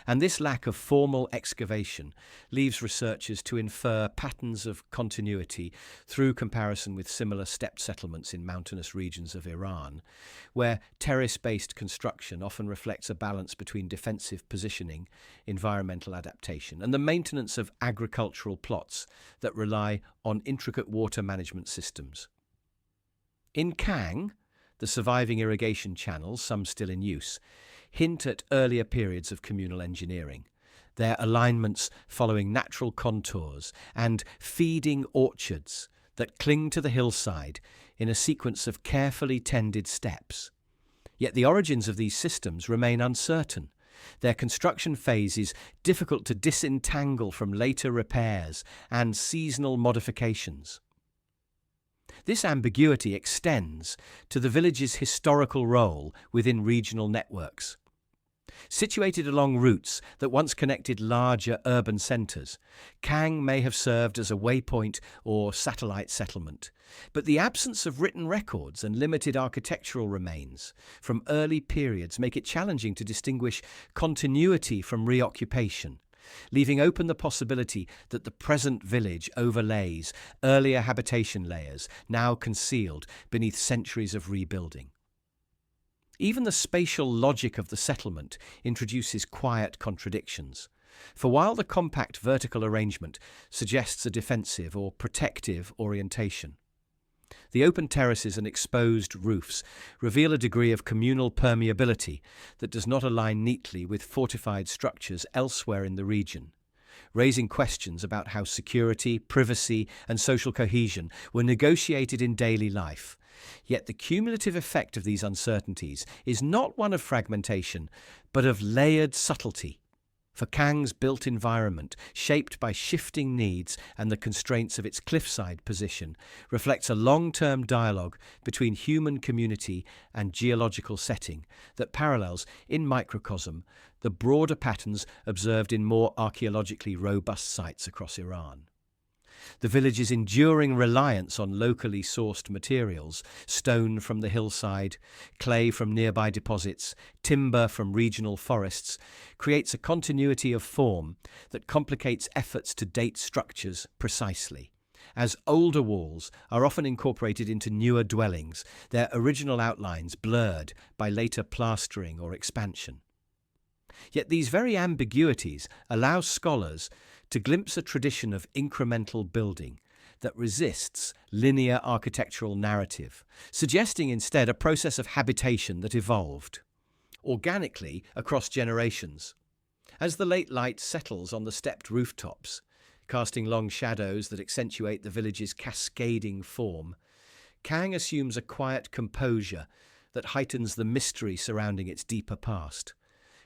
And this lack of formal excavation leaves researchers to infer patterns of continuity through comparison with similar steppe settlements in mountainous regions of Iran, where terrace-based construction often reflects a balance between defensive positioning, environmental adaptation, and the maintenance of agricultural plots that rely on intricate water management systems. In Kang, the surviving irrigation channels, some still in use, hint at earlier periods of communal engineering, their alignments following natural contours and feeding orchards that cling to the hillside in a sequence of carefully tended steps. Yet the origins of these systems remain uncertain, their construction phases difficult to disentangle from later repairs and seasonal modifications. This ambiguity extends to the village's historical role within regional networks. Situated along routes that once connected larger urban centres, Kang may have served as a waypoint or satellite settlement, but the absence of written records and limited architectural remains from early periods make it challenging to distinguish continuity from reoccupation, leaving open the possibility that the present village overlays earlier habitation layers now concealed beneath centuries of rebuilding. Even the spatial logic of the settlement introduces quiet contradictions, for while the compact vertical arrangement suggests a defensive or protective orientation, The open terraces and exposed roofs reveal a degree of communal permeability that does not align neatly with fortified structures elsewhere in the region, raising questions about how security, privacy, and social cohesion were negotiated in daily life. Yet the cumulative effect of these uncertainties is not one of fragmentation, but of layered subtlety. For Kang's built environment, shaped by shifting needs and the constraints of its cliffside position, reflects a long-term dialogue between human community and geological setting that parallels, in microcosm, the broader patterns observed in more archaeologically robust sites across Iran. The village's enduring reliance on locally sourced materials, stone from the hillside, clay from nearby deposits, timber from regional forests, creates a continuity of form that complicates efforts to date structures precisely. As older walls are often incorporated into newer dwellings, their original outlines blurred by later plastering or expansion. Yet these very ambiguities allow scholars to glimpse a tradition of incremental building that resists linear architectural narrative, suggesting instead a process of habitation that evolved organically across generations. As the late light settles on the stepped rooftops, casting long shadows that accentuate the village's cascading form, Kang assumes a quiet composure that heightens the mystery surrounding its deeper past.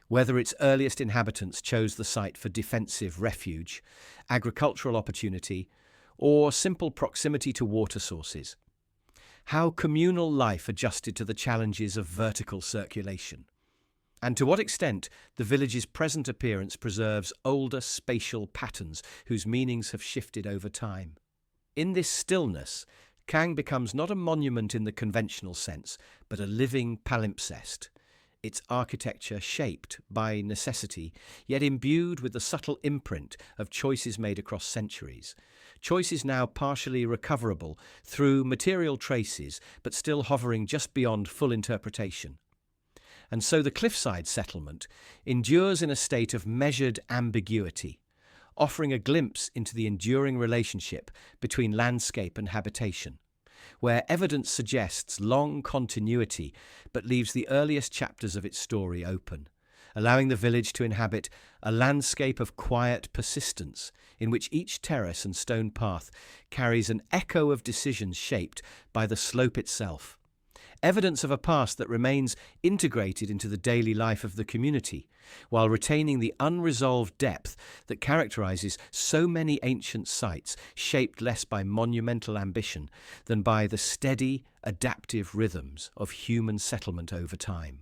Whether its earliest inhabitants chose the site for defensive refuge, agricultural opportunity, or simple proximity to water sources. How communal life adjusted to the challenges of vertical circulation. And to what extent the village's present appearance preserves older spatial patterns whose meanings have shifted over time. In this stillness, Kang becomes not a monument in the conventional sense, but a living palimpsest, its architecture shaped by necessity, yet imbued with the subtle imprint of choices made across centuries. Choices now partially recoverable through material traces, but still hovering just beyond full interpretation. And so the cliffside settlement endures in a state of measured ambiguity, offering a glimpse into the enduring relationship between landscape and habitation, where evidence suggests long continuity but leaves the earliest chapters of its story open, allowing the village to inhabit a landscape of quiet persistence in which each terrace and stone path carries an echo of decisions shaped by the slope itself. Evidence of a past that remains integrated into the daily life of the community, while retaining the unresolved depth that characterizes so many ancient sites shaped less by monumental ambition than by the steady, adaptive rhythms of human settlement over time.